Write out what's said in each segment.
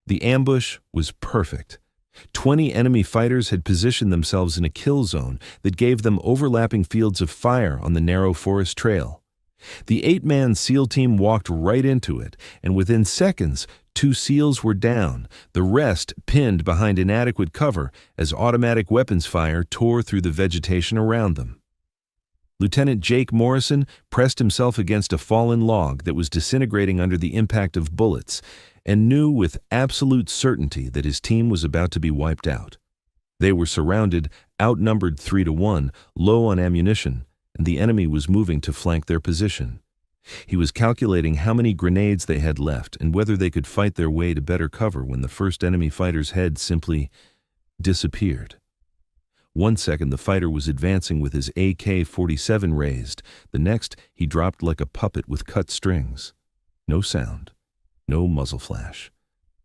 The ambush was perfect. 20 enemy fighters had positioned themselves in a kill zone that gave them overlapping fields of fire on the narrow forest trail. The 8-man SEAL team walked right into it, and within seconds, 2 SEALs were down, the rest pinned behind inadequate cover as automatic weapons fire tore through the vegetation around them. Lieutenant Jake Morrison pressed himself against a fallen log that was disintegrating under the impact of bullets and knew with absolute certainty that his team was about to be wiped out. They were surrounded, outnumbered 3-1, low on ammunition, and the enemy was moving to flank their position. He was calculating how many grenades they had left and whether they could fight their way to better cover when the first enemy fighter's head simply disappeared. 1 second the fighter was advancing with his AK-47 raised. The next, he dropped like a puppet with cut strings. No sound, no muzzle flash,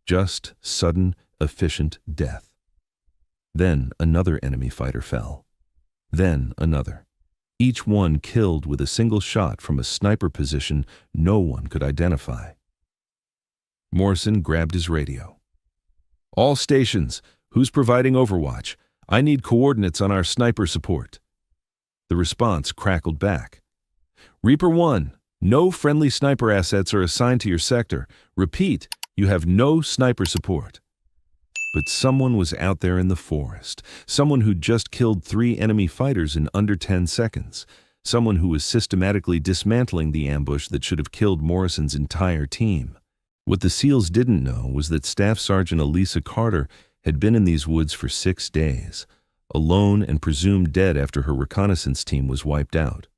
just sudden, efficient death. Then another enemy fighter fell. Then another. Each one killed with a single shot from a sniper position no one could identify. Morrison grabbed his radio. "All stations, who's providing overwatch? I need coordinates on our sniper support." The response crackled back. "Reaper 1, no friendly sniper assets are assigned to your sector. Repeat, you have no sniper support." But someone was out there in the forest, someone who just killed 3 enemy fighters in under 10 seconds, someone who was systematically dismantling the ambush that should have killed Morrison's entire team. What the SEALs didn't know was that Staff Sergeant Elisa Carter had been in these woods for 6 days, alone and presumed dead after her reconnaissance team was wiped out.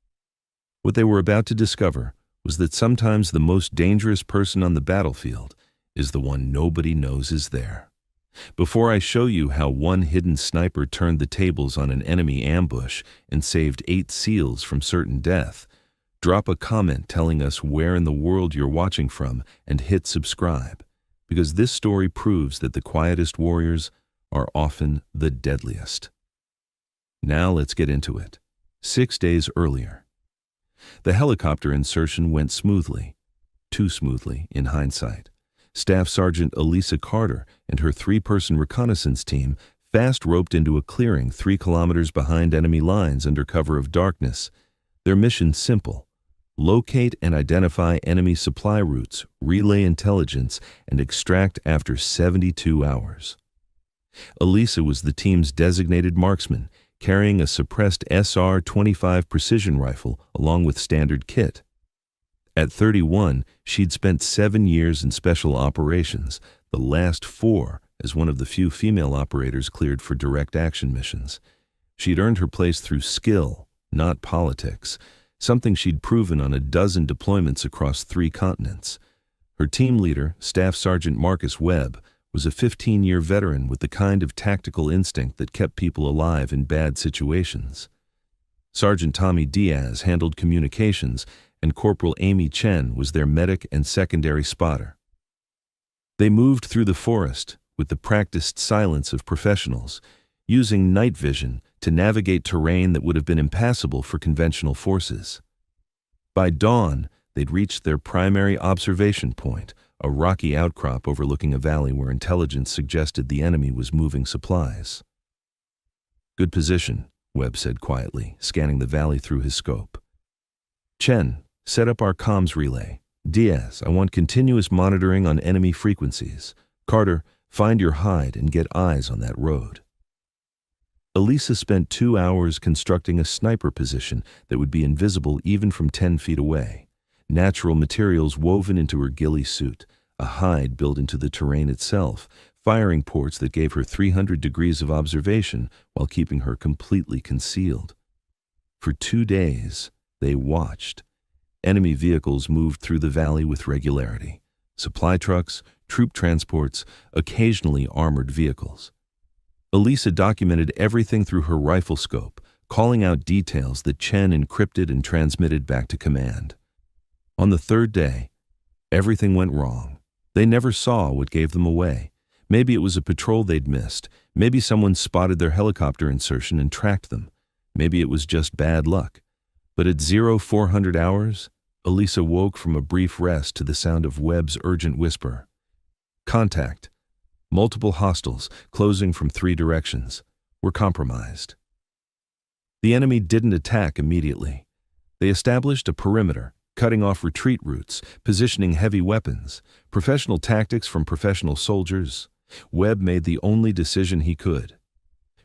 What they were about to discover was that sometimes the most dangerous person on the battlefield is the one nobody knows is there. Before I show you how one hidden sniper turned the tables on an enemy ambush and saved 8 SEALs from certain death, drop a comment telling us where in the world you're watching from and hit subscribe, because this story proves that the quietest warriors are often the deadliest. Now let's get into it. 6 days earlier. The helicopter insertion went smoothly, too smoothly in hindsight. Staff Sergeant Elisa Carter and her 3-person reconnaissance team fast roped into a clearing 3 kilometers behind enemy lines under cover of darkness. Their mission simple: locate and identify enemy supply routes, relay intelligence, and extract after 72 hours. Elisa was the team's designated marksman, carrying a suppressed SR-25 precision rifle along with standard kit. At 31, she'd spent 7 years in special operations, the last 4 as one of the few female operators cleared for direct action missions. She'd earned her place through skill, not politics, something she'd proven on a dozen deployments across 3 continents. Her team leader, Staff Sergeant Marcus Webb, was a 15-year veteran with the kind of tactical instinct that kept people alive in bad situations. Sergeant Tommy Diaz handled communications, and Corporal Amy Chen was their medic and secondary spotter. They moved through the forest with the practiced silence of professionals, using night vision to navigate terrain that would have been impassable for conventional forces. By dawn, they'd reached their primary observation point, a rocky outcrop overlooking a valley where intelligence suggested the enemy was moving supplies. "Good position," Webb said quietly, scanning the valley through his scope. "Chen, set up our comms relay. Diaz, I want continuous monitoring on enemy frequencies. Carter, find your hide and get eyes on that road." Elisa spent 2 hours constructing a sniper position that would be invisible even from 10 feet away. Natural materials woven into her ghillie suit, a hide built into the terrain itself, firing ports that gave her 300 degrees of observation while keeping her completely concealed. For 2 days, they watched. Enemy vehicles moved through the valley with regularity. Supply trucks, troop transports, occasionally armored vehicles. Elisa documented everything through her rifle scope, calling out details that Chen encrypted and transmitted back to command. On the 3rd day, everything went wrong. They never saw what gave them away. Maybe it was a patrol they'd missed. Maybe someone spotted their helicopter insertion and tracked them. Maybe it was just bad luck. But at 0400 hours, Elisa woke from a brief rest to the sound of Webb's urgent whisper. "Contact. Multiple hostiles, closing from 3 directions, were compromised. The enemy didn't attack immediately. They established a perimeter, cutting off retreat routes, positioning heavy weapons, professional tactics from professional soldiers. Webb made the only decision he could.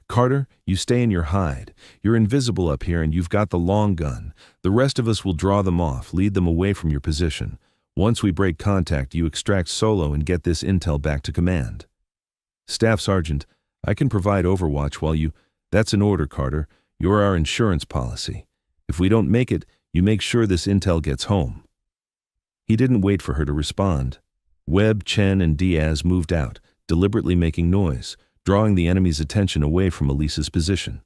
Carter, you stay in your hide. You're invisible up here and you've got the long gun. The rest of us will draw them off, lead them away from your position. Once we break contact, you extract Solo and get this intel back to command. Staff Sergeant, I can provide overwatch while you... That's an order, Carter. You're our insurance policy. If we don't make it, you make sure this intel gets home. He didn't wait for her to respond. Webb, Chen, and Diaz moved out, deliberately making noise, drawing the enemy's attention away from Elisa's position.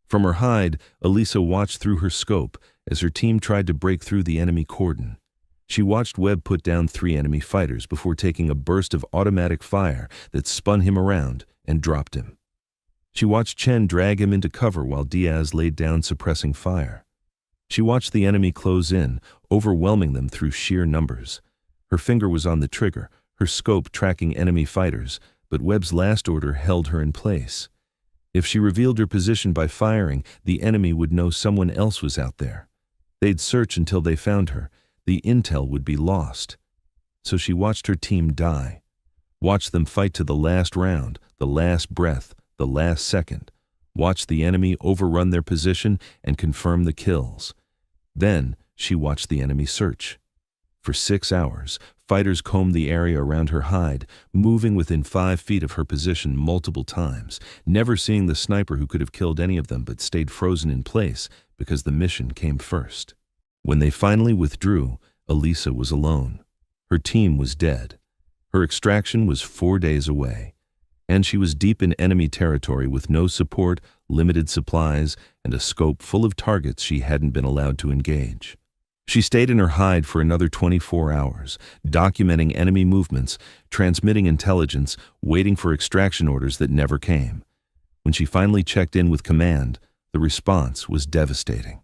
From her hide, Elisa watched through her scope as her team tried to break through the enemy cordon. She watched Webb put down 3 enemy fighters before taking a burst of automatic fire that spun him around and dropped him. She watched Chen drag him into cover while Diaz laid down suppressing fire. She watched the enemy close in, overwhelming them through sheer numbers. Her finger was on the trigger, her scope tracking enemy fighters, but Webb's last order held her in place. If she revealed her position by firing, the enemy would know someone else was out there. They'd search until they found her. The intel would be lost. So she watched her team die. Watched them fight to the last round, the last breath, the last second. Watched the enemy overrun their position and confirm the kills. Then she watched the enemy search. For 6 hours, fighters combed the area around her hide, moving within 5 feet of her position multiple times, never seeing the sniper who could have killed any of them but stayed frozen in place because the mission came first. When they finally withdrew, Elisa was alone. Her team was dead. Her extraction was 4 days away, and she was deep in enemy territory with no support, limited supplies, and a scope full of targets she hadn't been allowed to engage. She stayed in her hide for another 24 hours, documenting enemy movements, transmitting intelligence, waiting for extraction orders that never came. When she finally checked in with command, the response was devastating.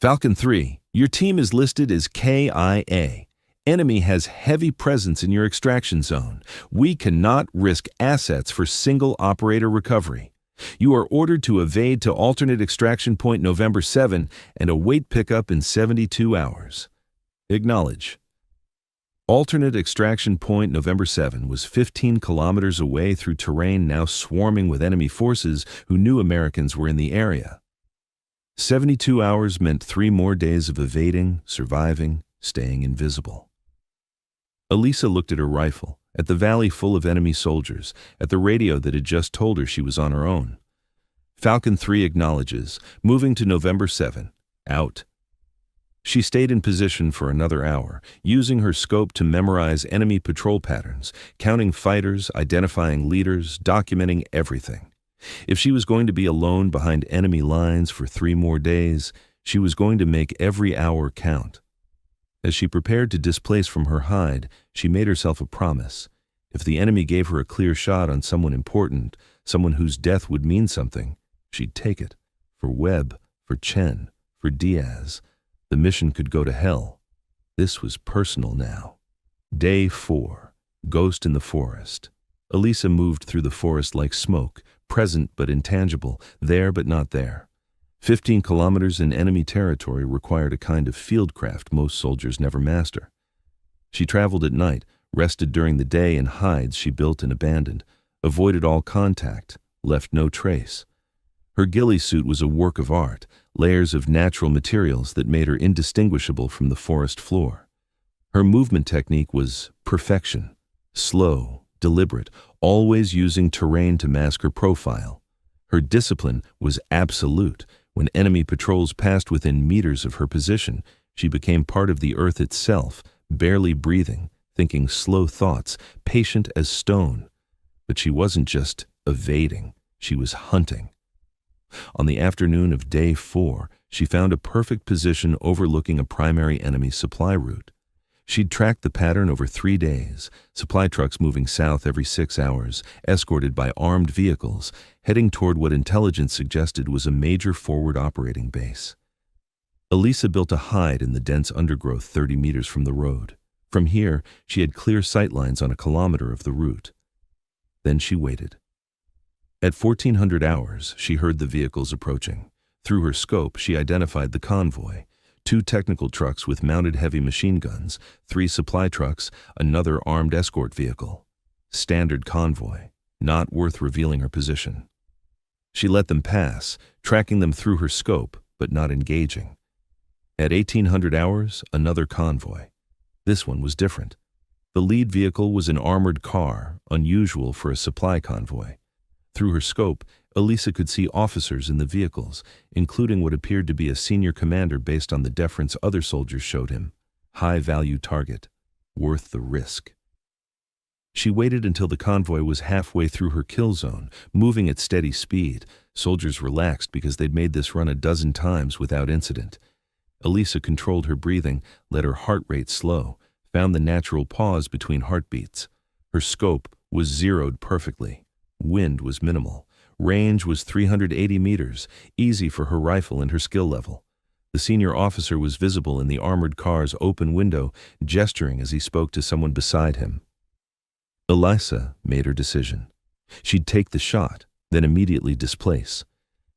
Falcon 3, your team is listed as KIA. Enemy has heavy presence in your extraction zone. We cannot risk assets for single operator recovery. You are ordered to evade to alternate extraction point November 7 and await pickup in 72 hours. Acknowledge. Alternate extraction point November 7 was 15 kilometers away through terrain now swarming with enemy forces who knew Americans were in the area. 72 hours meant 3 more days of evading, surviving, staying invisible. Elisa looked at her rifle, at the valley full of enemy soldiers, at the radio that had just told her she was on her own. Falcon 3 acknowledges, moving to November 7, out. She stayed in position for another hour, using her scope to memorize enemy patrol patterns, counting fighters, identifying leaders, documenting everything. If she was going to be alone behind enemy lines for 3 more days, she was going to make every hour count. As she prepared to displace from her hide, she made herself a promise. If the enemy gave her a clear shot on someone important, someone whose death would mean something, she'd take it. For Webb, for Chen, for Diaz. The mission could go to hell. This was personal now. Day 4. Ghost in the forest. Elisa moved through the forest like smoke, present but intangible, there but not there. 15 kilometers in enemy territory required a kind of fieldcraft most soldiers never master. She traveled at night, rested during the day in hides she built and abandoned, avoided all contact, left no trace. Her ghillie suit was a work of art, layers of natural materials that made her indistinguishable from the forest floor. Her movement technique was perfection, slow, deliberate, always using terrain to mask her profile. Her discipline was absolute. When enemy patrols passed within meters of her position, she became part of the earth itself, barely breathing, thinking slow thoughts, patient as stone. But she wasn't just evading, she was hunting. On the afternoon of day 4, she found a perfect position overlooking a primary enemy supply route. She'd tracked the pattern over 3 days, supply trucks moving south every 6 hours, escorted by armed vehicles, heading toward what intelligence suggested was a major forward operating base. Elisa built a hide in the dense undergrowth 30 meters from the road. From here, she had clear sightlines on a kilometer of the route. Then she waited. At 1400 hours, she heard the vehicles approaching. Through her scope, she identified the convoy: 2 technical trucks with mounted heavy machine guns, 3 supply trucks, another armed escort vehicle. Standard convoy, not worth revealing her position. She let them pass, tracking them through her scope, but not engaging. At 1800 hours, another convoy. This one was different. The lead vehicle was an armored car, unusual for a supply convoy. Through her scope, Elisa could see officers in the vehicles, including what appeared to be a senior commander based on the deference other soldiers showed him. High-value target, worth the risk. She waited until the convoy was halfway through her kill zone, moving at steady speed. Soldiers relaxed because they'd made this run a dozen times without incident. Elisa controlled her breathing, let her heart rate slow, found the natural pause between heartbeats. Her scope was zeroed perfectly. Wind was minimal. Range was 380 meters, easy for her rifle and her skill level. The senior officer was visible in the armored car's open window, gesturing as he spoke to someone beside him. Elisa made her decision. She'd take the shot, then immediately displace.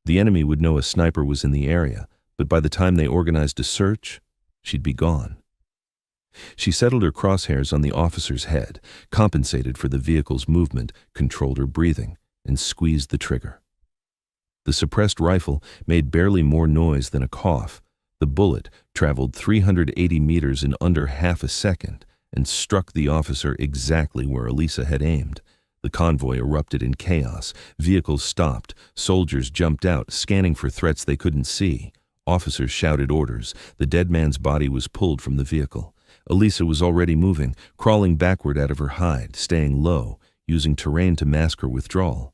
The enemy would know a sniper was in the area, but by the time they organized a search, she'd be gone. She settled her crosshairs on the officer's head, compensated for the vehicle's movement, controlled her breathing, and squeezed the trigger. The suppressed rifle made barely more noise than a cough. The bullet traveled 380 meters in under half a second and struck the officer exactly where Elisa had aimed. The convoy erupted in chaos. Vehicles stopped. Soldiers jumped out, scanning for threats they couldn't see. Officers shouted orders. The dead man's body was pulled from the vehicle. Elisa was already moving, crawling backward out of her hide, staying low, using terrain to mask her withdrawal.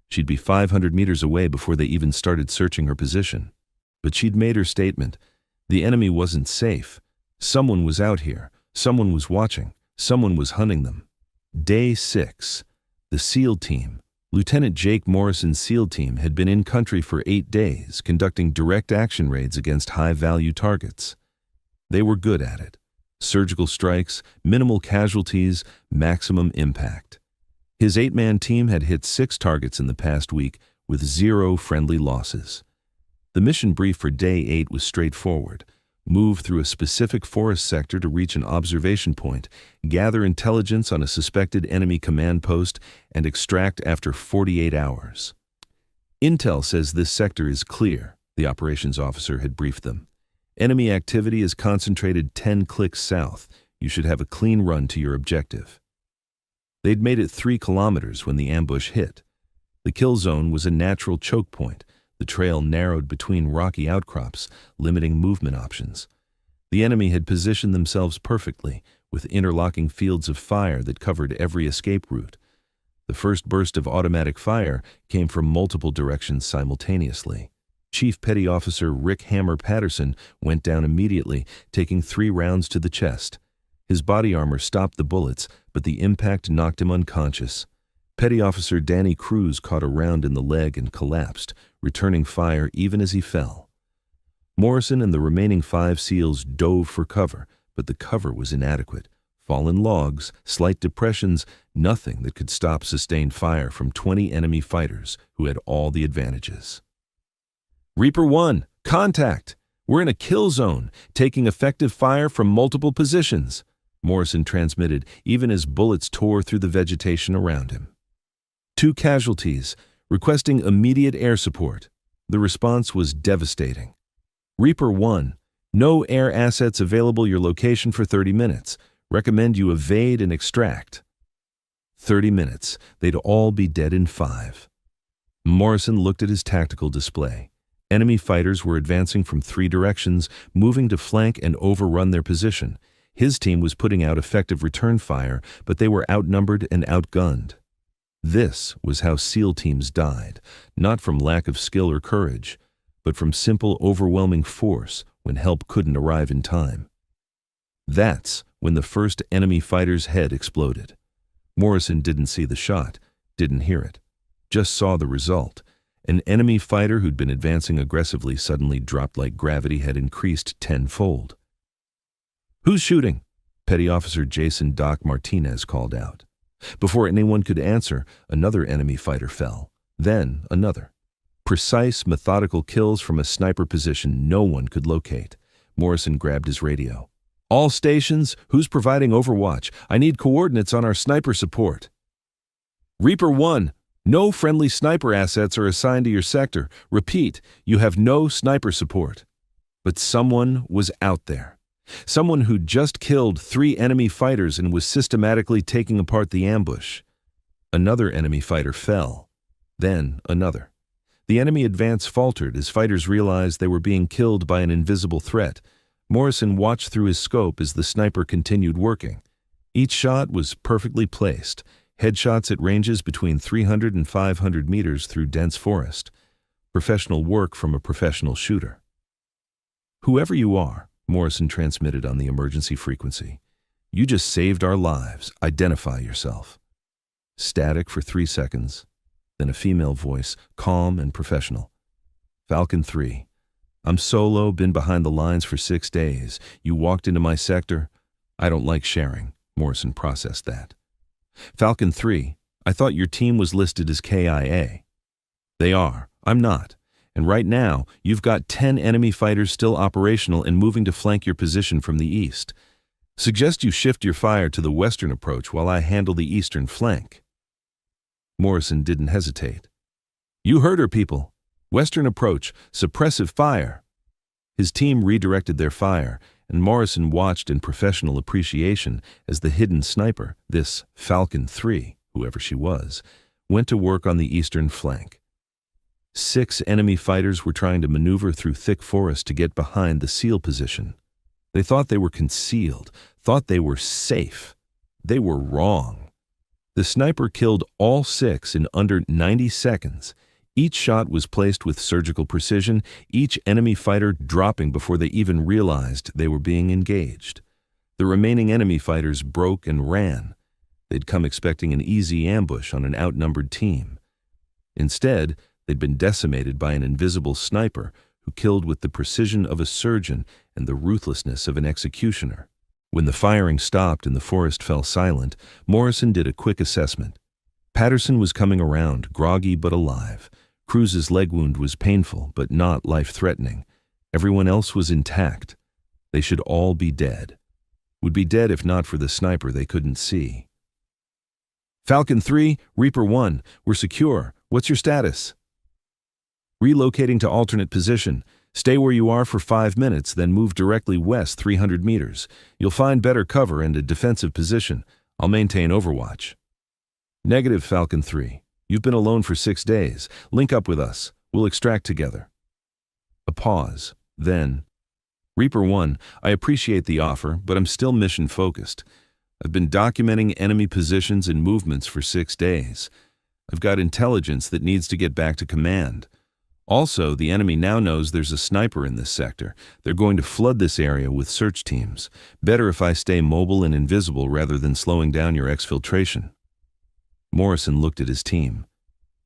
She'd be 500 meters away before they even started searching her position. But she'd made her statement. The enemy wasn't safe. Someone was out here. Someone was watching. Someone was hunting them. Day 6. The SEAL team. Lieutenant Jake Morrison's SEAL team had been in country for 8 days, conducting direct action raids against high-value targets. They were good at it. Surgical strikes, minimal casualties, maximum impact. His 8-man team had hit 6 targets in the past week with 0 friendly losses. The mission brief for Day 8 was straightforward. Move through a specific forest sector to reach an observation point, gather intelligence on a suspected enemy command post, and extract after 48 hours. Intel says this sector is clear, the operations officer had briefed them. Enemy activity is concentrated 10 clicks south. You should have a clean run to your objective. They'd made it 3 kilometers when the ambush hit. The kill zone was a natural choke point. The trail narrowed between rocky outcrops, limiting movement options. The enemy had positioned themselves perfectly, with interlocking fields of fire that covered every escape route. The first burst of automatic fire came from multiple directions simultaneously. Chief Petty Officer Rick Hammer Patterson went down immediately, taking 3 rounds to the chest. His body armor stopped the bullets, but the impact knocked him unconscious. Petty Officer Danny Cruz caught a round in the leg and collapsed, returning fire even as he fell. Morrison and the remaining 5 SEALs dove for cover, but the cover was inadequate. Fallen logs, slight depressions, nothing that could stop sustained fire from 20 enemy fighters who had all the advantages. Reaper 1, contact! We're in a kill zone, taking effective fire from multiple positions, Morrison transmitted, even as bullets tore through the vegetation around him. 2 casualties, requesting immediate air support. The response was devastating. Reaper 1, no air assets available, your location for 30 minutes. Recommend you evade and extract. 30 minutes, they'd all be dead in 5. Morrison looked at his tactical display. Enemy fighters were advancing from 3 directions, moving to flank and overrun their position. His team was putting out effective return fire, but they were outnumbered and outgunned. This was how SEAL teams died, not from lack of skill or courage, but from simple, overwhelming force when help couldn't arrive in time. That's when the first enemy fighter's head exploded. Morrison didn't see the shot, didn't hear it, just saw the result. An enemy fighter who'd been advancing aggressively suddenly dropped like gravity had increased 10-fold. "Who's shooting?" Petty Officer Jason Doc Martinez called out. Before anyone could answer, another enemy fighter fell. Then another. Precise, methodical kills from a sniper position no one could locate. Morrison grabbed his radio. "All stations, who's providing overwatch? I need coordinates on our sniper support." "Reaper 1, no friendly sniper assets are assigned to your sector. Repeat, you have no sniper support." But someone was out there. Someone who'd just killed 3 enemy fighters and was systematically taking apart the ambush. Another enemy fighter fell. Then another. The enemy advance faltered as fighters realized they were being killed by an invisible threat. Morrison watched through his scope as the sniper continued working. Each shot was perfectly placed, headshots at ranges between 300 and 500 meters through dense forest. Professional work from a professional shooter. "Whoever you are," Morrison transmitted on the emergency frequency, "you just saved our lives. Identify yourself." Static for 3 seconds. Then a female voice, calm and professional. "Falcon 3. I'm solo, been behind the lines for 6 days. You walked into my sector. I don't like sharing." Morrison processed that. "Falcon 3, I thought your team was listed as KIA. They are. I'm not. And right now, you've got 10 enemy fighters still operational and moving to flank your position from the east. Suggest you shift your fire to the western approach while I handle the eastern flank." Morrison didn't hesitate. "You heard her, people. Western approach, suppressive fire." His team redirected their fire, and Morrison watched in professional appreciation as the hidden sniper, this Falcon 3, whoever she was, went to work on the eastern flank. 6 enemy fighters were trying to maneuver through thick forest to get behind the SEAL position. They thought they were concealed, thought they were safe. They were wrong. The sniper killed all 6 in under 90 seconds. Each shot was placed with surgical precision, each enemy fighter dropping before they even realized they were being engaged. The remaining enemy fighters broke and ran. They'd come expecting an easy ambush on an outnumbered team. Instead, they'd been decimated by an invisible sniper who killed with the precision of a surgeon and the ruthlessness of an executioner. When the firing stopped and the forest fell silent, Morrison did a quick assessment. Patterson was coming around, groggy but alive. Cruz's leg wound was painful but not life-threatening. Everyone else was intact. They should all be dead. Would be dead if not for the sniper they couldn't see. "Falcon 3, Reaper 1, we're secure. What's your status?" "Relocating to alternate position. Stay where you are for 5 minutes, then move directly west 300 meters. You'll find better cover and a defensive position. I'll maintain overwatch." "Negative, Falcon 3. You've been alone for 6 days. Link up with us. We'll extract together." A pause. Then, "Reaper 1, I appreciate the offer, but I'm still mission-focused. I've been documenting enemy positions and movements for 6 days. I've got intelligence that needs to get back to command. Also, the enemy now knows there's a sniper in this sector. They're going to flood this area with search teams. Better if I stay mobile and invisible rather than slowing down your exfiltration." Morrison looked at his team.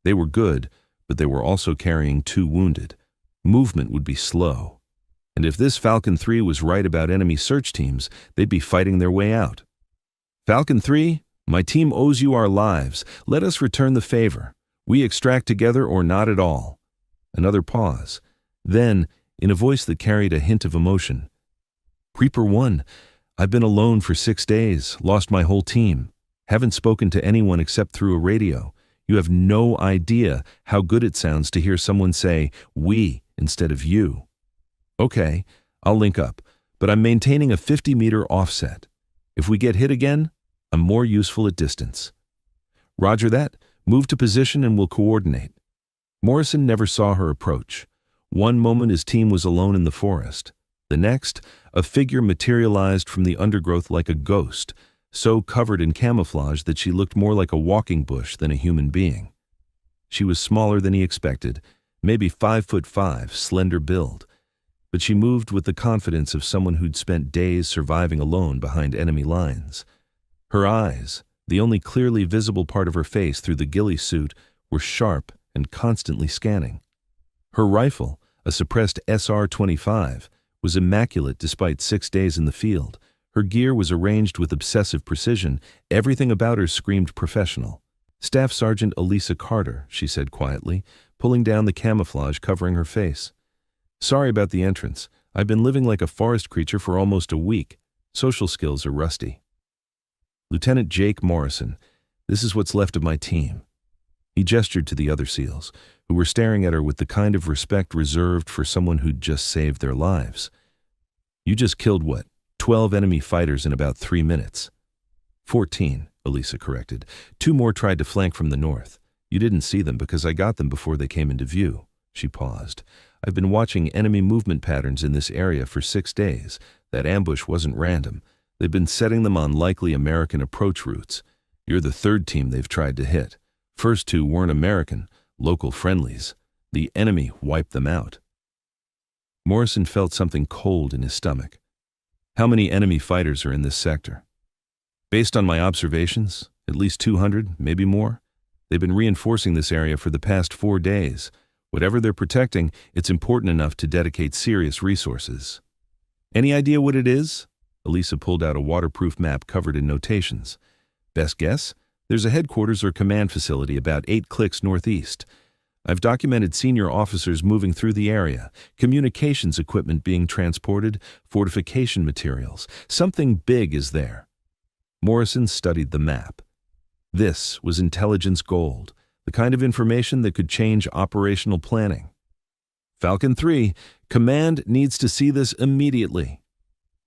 They were good, but they were also carrying 2 wounded. Movement would be slow. And if this Falcon 3 was right about enemy search teams, they'd be fighting their way out. "Falcon 3, my team owes you our lives. Let us return the favor. We extract together or not at all." Another pause. Then, in a voice that carried a hint of emotion, "Reaper 1, I've been alone for 6 days, lost my whole team. Haven't spoken to anyone except through a radio. You have no idea how good it sounds to hear someone say, 'we' instead of 'you.' Okay, I'll link up, but I'm maintaining a 50-meter offset. If we get hit again, I'm more useful at distance." "Roger that. Move to position and we'll coordinate." Morrison never saw her approach. One moment his team was alone in the forest. The next, a figure materialized from the undergrowth like a ghost, so covered in camouflage that she looked more like a walking bush than a human being. She was smaller than he expected, maybe 5'5", slender build, but she moved with the confidence of someone who'd spent days surviving alone behind enemy lines. Her eyes, the only clearly visible part of her face through the ghillie suit, were sharp and constantly scanning. Her rifle, a suppressed SR-25, was immaculate despite 6 days in the field, Her gear was arranged with obsessive precision. Everything about her screamed professional. "Staff Sergeant Elisa Carter," she said quietly, pulling down the camouflage covering her face. "Sorry about the entrance. I've been living like a forest creature for almost a week. Social skills are rusty." "Lieutenant Jake Morrison, this is what's left of my team." He gestured to the other SEALs, who were staring at her with the kind of respect reserved for someone who'd just saved their lives. "You just killed what? 12 enemy fighters in about 3 minutes. 14, Elisa corrected. 2 more tried to flank from the north. You didn't see them because I got them before they came into view." She paused. "I've been watching enemy movement patterns in this area for 6 days. That ambush wasn't random. They've been setting them on likely American approach routes. You're the 3rd team they've tried to hit. First 2 weren't American, local friendlies. The enemy wiped them out." Morrison felt something cold in his stomach. "How many enemy fighters are in this sector?" "Based on my observations, at least 200, maybe more. They've been reinforcing this area for the past 4 days. Whatever they're protecting, it's important enough to dedicate serious resources." "Any idea what it is?" Elisa pulled out a waterproof map covered in notations. "Best guess? There's a headquarters or command facility about 8 clicks northeast. I've documented senior officers moving through the area, communications equipment being transported, fortification materials. Something big is there." Morrison studied the map. This was intelligence gold, the kind of information that could change operational planning. "Falcon 3, Command needs to see this immediately."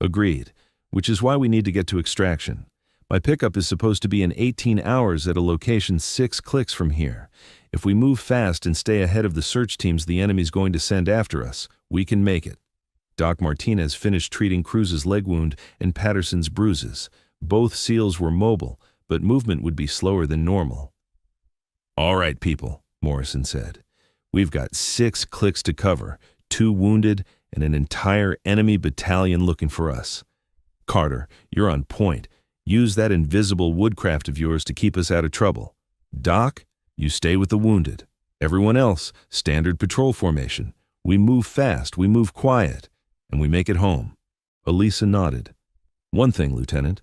"Agreed, which is why we need to get to extraction. My pickup is supposed to be in 18 hours at a location 6 clicks from here. If we move fast and stay ahead of the search teams the enemy's going to send after us, we can make it." Doc Martinez finished treating Cruz's leg wound and Patterson's bruises. Both SEALs were mobile, but movement would be slower than normal. "All right, people," Morrison said. "We've got 6 clicks to cover, 2 wounded, and an entire enemy battalion looking for us. Carter, you're on point. Use that invisible woodcraft of yours to keep us out of trouble. Doc, you stay with the wounded. Everyone else, standard patrol formation. We move fast, we move quiet, and we make it home." Elisa nodded. "One thing, Lieutenant.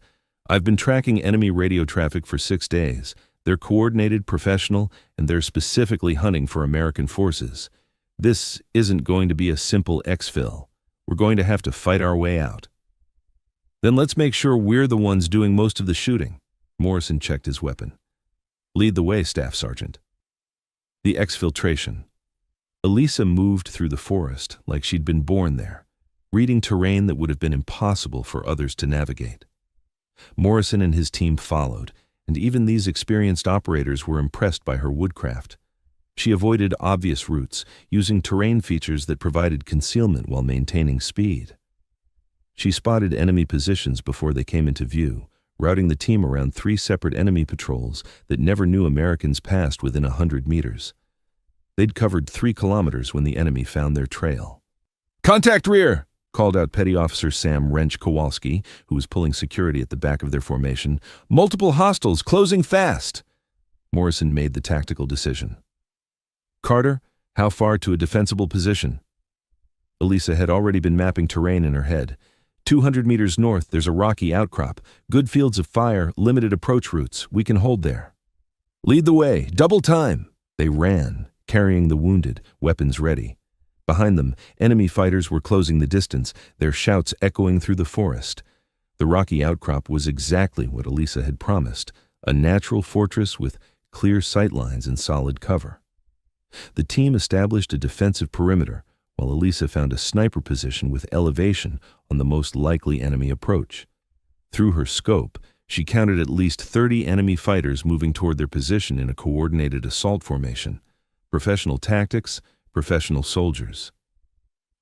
I've been tracking enemy radio traffic for 6 days. They're coordinated, professional, and they're specifically hunting for American forces. This isn't going to be a simple exfil. We're going to have to fight our way out." "Then let's make sure we're the ones doing most of the shooting." Morrison checked his weapon. "Lead the way, Staff Sergeant." The exfiltration. Elisa moved through the forest like she'd been born there, reading terrain that would have been impossible for others to navigate. Morrison and his team followed, and even these experienced operators were impressed by her woodcraft. She avoided obvious routes, using terrain features that provided concealment while maintaining speed. She spotted enemy positions before they came into view, routing the team around 3 separate enemy patrols that never knew Americans passed within 100 meters. They'd covered 3 kilometers when the enemy found their trail. "Contact rear!" called out Petty Officer Sam Wrench Kowalski, who was pulling security at the back of their formation. "Multiple hostiles, closing fast!" Morrison made the tactical decision. "Carter, how far to a defensible position?" Elisa had already been mapping terrain in her head. 200 meters north, there's a rocky outcrop. Good fields of fire, limited approach routes. We can hold there. "Lead the way, double time!" They ran, carrying the wounded, weapons ready. Behind them, enemy fighters were closing the distance, their shouts echoing through the forest. The rocky outcrop was exactly what Elisa had promised, a natural fortress with clear sight lines and solid cover. The team established a defensive perimeter, while Elisa found a sniper position with elevation on the most likely enemy approach. Through her scope, she counted at least 30 enemy fighters moving toward their position in a coordinated assault formation. Professional tactics, professional soldiers.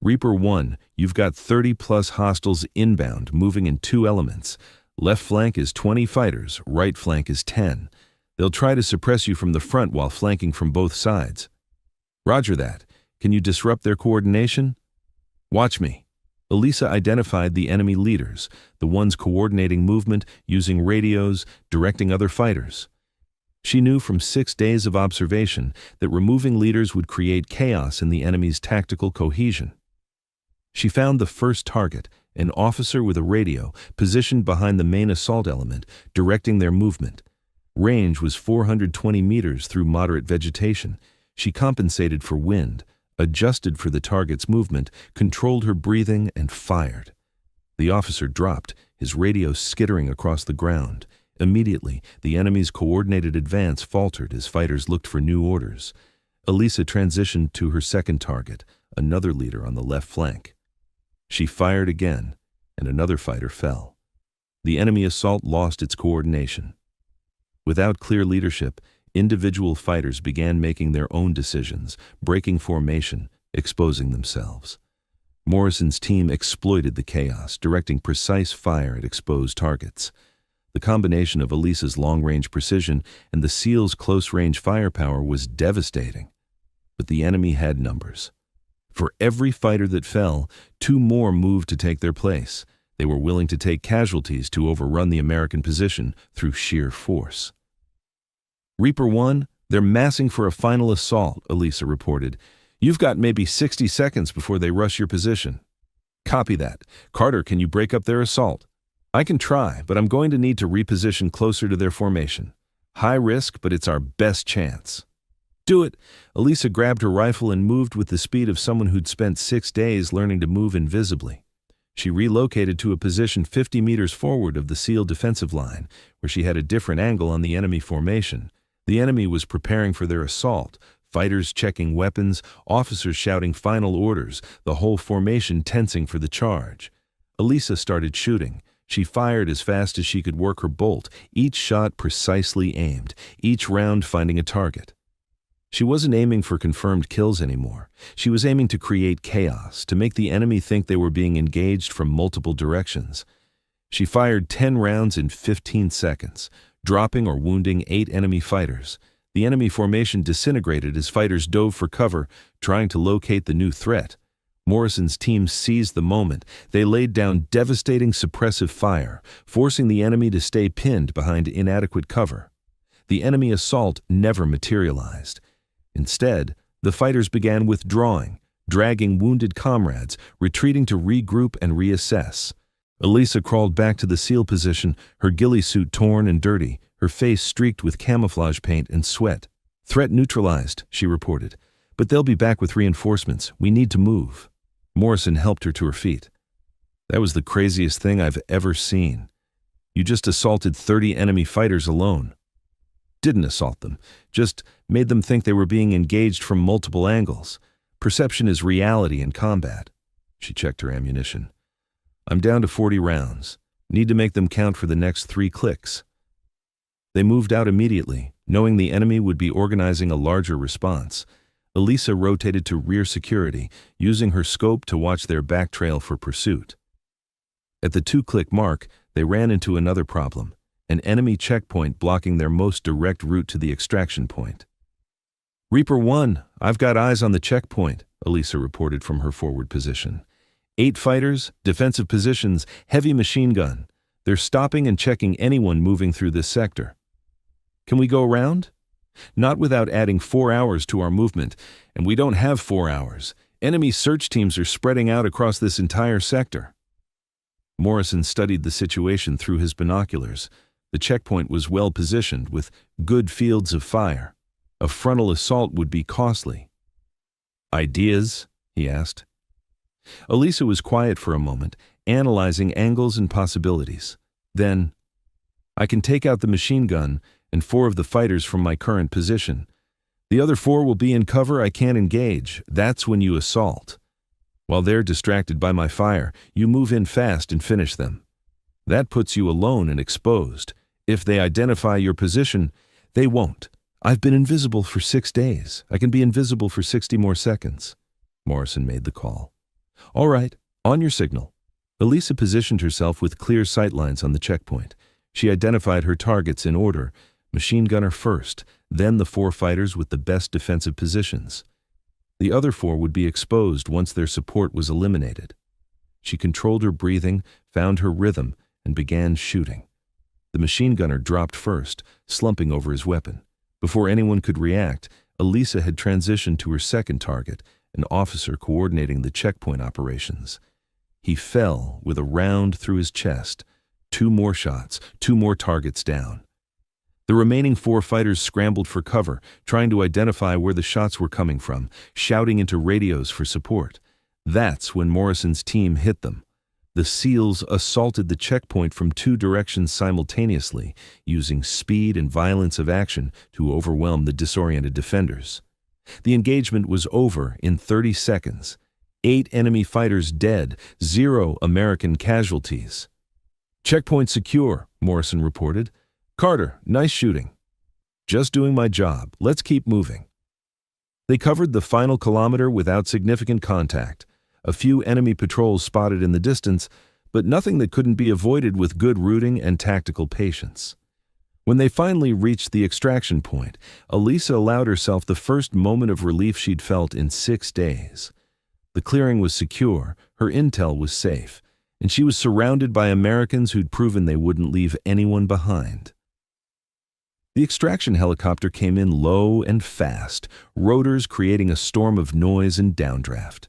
"Reaper 1, you've got 30-plus hostiles inbound, moving in 2 elements. Left flank is 20 fighters, right flank is 10. They'll try to suppress you from the front while flanking from both sides." "Roger that. Can you disrupt their coordination?" "Watch me." Elisa identified the enemy leaders, the ones coordinating movement, using radios, directing other fighters. She knew from 6 days of observation that removing leaders would create chaos in the enemy's tactical cohesion. She found the first target, an officer with a radio, positioned behind the main assault element, directing their movement. Range was 420 meters through moderate vegetation. She compensated for wind, adjusted for the target's movement, controlled her breathing, and fired. The officer dropped, his radio skittering across the ground. Immediately, the enemy's coordinated advance faltered as fighters looked for new orders. Elisa transitioned to her second target, another leader on the left flank. She fired again, and another fighter fell. The enemy assault lost its coordination. Without clear leadership, individual fighters began making their own decisions, breaking formation, exposing themselves. Morrison's team exploited the chaos, directing precise fire at exposed targets. The combination of Elisa's long-range precision and the SEAL's close-range firepower was devastating. But the enemy had numbers. For every fighter that fell, 2 more moved to take their place. They were willing to take casualties to overrun the American position through sheer force. Reaper 1, they're massing for a final assault, Elisa reported. You've got maybe 60 seconds before they rush your position. Copy that. Carter, can you break up their assault? I can try, but I'm going to need to reposition closer to their formation. High risk, but it's our best chance. Do it. Elisa grabbed her rifle and moved with the speed of someone who'd spent 6 days learning to move invisibly. She relocated to a position 50 meters forward of the SEAL defensive line, where she had a different angle on the enemy formation. The enemy was preparing for their assault, fighters checking weapons, officers shouting final orders, the whole formation tensing for the charge. Elisa started shooting. She fired as fast as she could work her bolt, each shot precisely aimed, each round finding a target. She wasn't aiming for confirmed kills anymore. She was aiming to create chaos, to make the enemy think they were being engaged from multiple directions. She fired 10 rounds in 15 seconds, dropping or wounding 8 enemy fighters. The enemy formation disintegrated as fighters dove for cover, trying to locate the new threat. Morrison's team seized the moment. They laid down devastating suppressive fire, forcing the enemy to stay pinned behind inadequate cover. The enemy assault never materialized. Instead, the fighters began withdrawing, dragging wounded comrades, retreating to regroup and reassess. Elisa crawled back to the SEAL position, her ghillie suit torn and dirty, her face streaked with camouflage paint and sweat. Threat neutralized, she reported. But they'll be back with reinforcements. We need to move. Morrison helped her to her feet. That was the craziest thing I've ever seen. You just assaulted 30 enemy fighters alone. Didn't assault them, just made them think they were being engaged from multiple angles. Perception is reality in combat. She checked her ammunition. I'm down to 40 rounds. Need to make them count for the next 3 clicks. They moved out immediately, knowing the enemy would be organizing a larger response. Elisa rotated to rear security, using her scope to watch their back trail for pursuit. At the 2-click mark, they ran into another problem. An enemy checkpoint blocking their most direct route to the extraction point. Reaper 1, I've got eyes on the checkpoint, Elisa reported from her forward position. 8 fighters, defensive positions, heavy machine gun. They're stopping and checking anyone moving through this sector. Can we go around? Not without adding 4 hours to our movement, and we don't have 4 hours. Enemy search teams are spreading out across this entire sector. Morrison studied the situation through his binoculars. The checkpoint was well positioned, with good fields of fire. A frontal assault would be costly. Ideas? He asked. Elisa was quiet for a moment, analyzing angles and possibilities. Then, I can take out the machine gun and 4 of the fighters from my current position. The other 4 will be in cover I can't engage. That's when you assault. While they're distracted by my fire, you move in fast and finish them. That puts you alone and exposed. If they identify your position, they won't. I've been invisible for 6 days. I can be invisible for 60 more seconds. Morrison made the call. All right, on your signal. Elisa positioned herself with clear sightlines on the checkpoint. She identified her targets in order, machine gunner first, then the 4 fighters with the best defensive positions. The other 4 would be exposed once their support was eliminated. She controlled her breathing, found her rhythm, and began shooting. The machine gunner dropped first, slumping over his weapon. Before anyone could react, Elisa had transitioned to her second target, an officer coordinating the checkpoint operations. He fell with a round through his chest. 2 more shots, 2 more targets down. The remaining 4 fighters scrambled for cover, trying to identify where the shots were coming from, shouting into radios for support. That's when Morrison's team hit them. The SEALs assaulted the checkpoint from 2 directions simultaneously, using speed and violence of action to overwhelm the disoriented defenders. The engagement was over in 30 seconds. 8 enemy fighters dead, 0 American casualties. "Checkpoint secure," Morrison reported. "Carter, nice shooting." "Just doing my job. Let's keep moving." They covered the final kilometer without significant contact. A few enemy patrols spotted in the distance, but nothing that couldn't be avoided with good routing and tactical patience. When they finally reached the extraction point, Elisa allowed herself the first moment of relief she'd felt in 6 days. The clearing was secure, her intel was safe, and she was surrounded by Americans who'd proven they wouldn't leave anyone behind. The extraction helicopter came in low and fast, rotors creating a storm of noise and downdraft.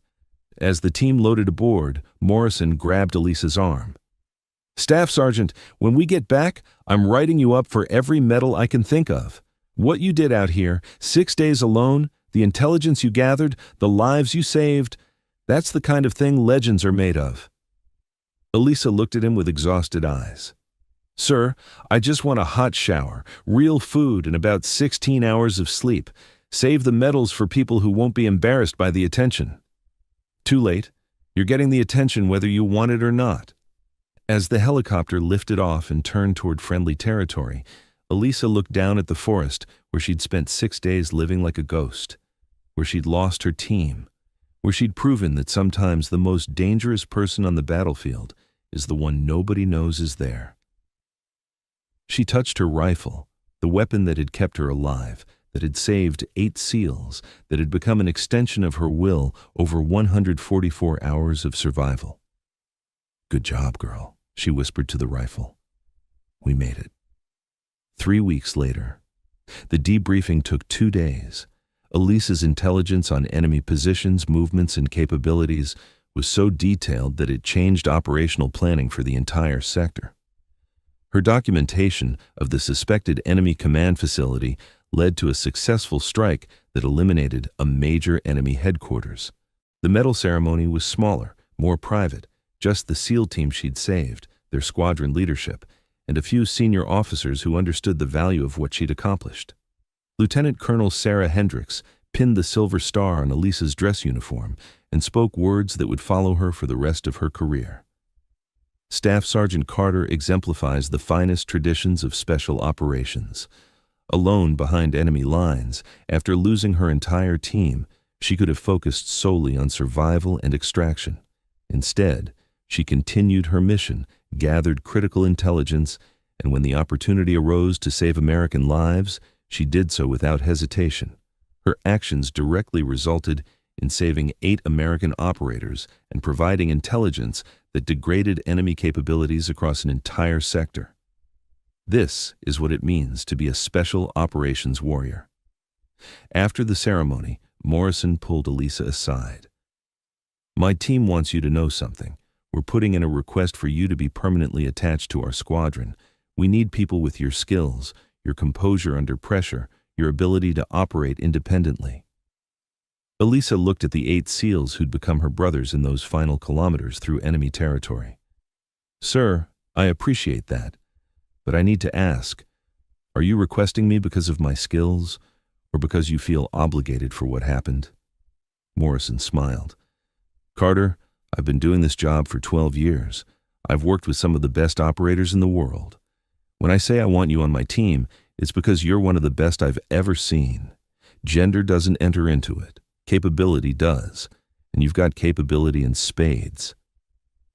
As the team loaded aboard, Morrison grabbed Elisa's arm. "Staff Sergeant, when we get back, I'm writing you up for every medal I can think of. What you did out here, 6 days alone, the intelligence you gathered, the lives you saved, that's the kind of thing legends are made of." Elisa looked at him with exhausted eyes. "Sir, I just want a hot shower, real food, and about 16 hours of sleep. Save the medals for people who won't be embarrassed by the attention." "Too late. You're getting the attention whether you want it or not." As the helicopter lifted off and turned toward friendly territory, Elisa looked down at the forest where she'd spent 6 days living like a ghost, where she'd lost her team, where she'd proven that sometimes the most dangerous person on the battlefield is the one nobody knows is there. She touched her rifle, the weapon that had kept her alive, that had saved 8 SEALs, that had become an extension of her will over 144 hours of survival. "Good job, girl," she whispered to the rifle. "We made it." 3 weeks later. The debriefing took 2 days. Elisa's intelligence on enemy positions, movements, and capabilities was so detailed that it changed operational planning for the entire sector. Her documentation of the suspected enemy command facility led to a successful strike that eliminated a major enemy headquarters. The medal ceremony was smaller, more private, just the SEAL team she'd saved, their squadron leadership, and a few senior officers who understood the value of what she'd accomplished. Lieutenant Colonel Sarah Hendricks pinned the silver star on Elisa's dress uniform and spoke words that would follow her for the rest of her career. Staff Sergeant Carter exemplifies the finest traditions of special operations. Alone behind enemy lines, after losing her entire team, she could have focused solely on survival and extraction. Instead, she continued her mission, gathered critical intelligence, and when the opportunity arose to save American lives, she did so without hesitation. Her actions directly resulted in saving 8 American operators and providing intelligence that degraded enemy capabilities across an entire sector. This is what it means to be a special operations warrior. After the ceremony, Morrison pulled Elisa aside. "My team wants you to know something. We're putting in a request for you to be permanently attached to our squadron. We need people with your skills, your composure under pressure, your ability to operate independently." Elisa looked at the 8 SEALs who'd become her brothers in those final kilometers through enemy territory. "Sir, I appreciate that. But I need to ask, are you requesting me because of my skills, or because you feel obligated for what happened?" Morrison smiled. "Carter, I've been doing this job for 12 years. I've worked with some of the best operators in the world. When I say I want you on my team, it's because you're one of the best I've ever seen. Gender doesn't enter into it. Capability does. And you've got capability in spades."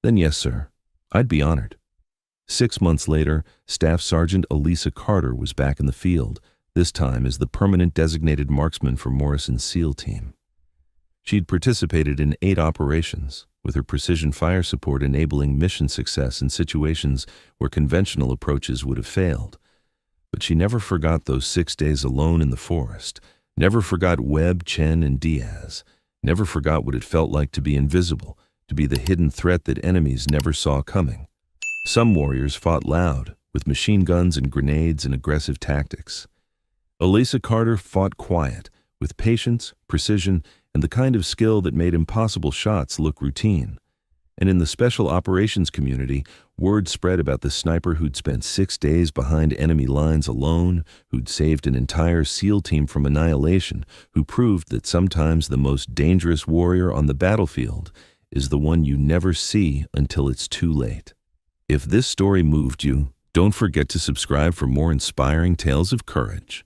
"Then yes, sir. I'd be honored." 6 months later, Staff Sergeant Elisa Carter was back in the field, this time as the permanent designated marksman for Morrison's SEAL team. She'd participated in 8 operations, with her precision fire support enabling mission success in situations where conventional approaches would have failed. But she never forgot those 6 days alone in the forest, never forgot Webb, Chen, and Diaz, never forgot what it felt like to be invisible, to be the hidden threat that enemies never saw coming. Some warriors fought loud, with machine guns and grenades and aggressive tactics. Elisa Carter fought quiet, with patience, precision, and the kind of skill that made impossible shots look routine. And in the special operations community, word spread about the sniper who'd spent 6 days behind enemy lines alone, who'd saved an entire SEAL team from annihilation, who proved that sometimes the most dangerous warrior on the battlefield is the one you never see until it's too late. If this story moved you, don't forget to subscribe for more inspiring tales of courage.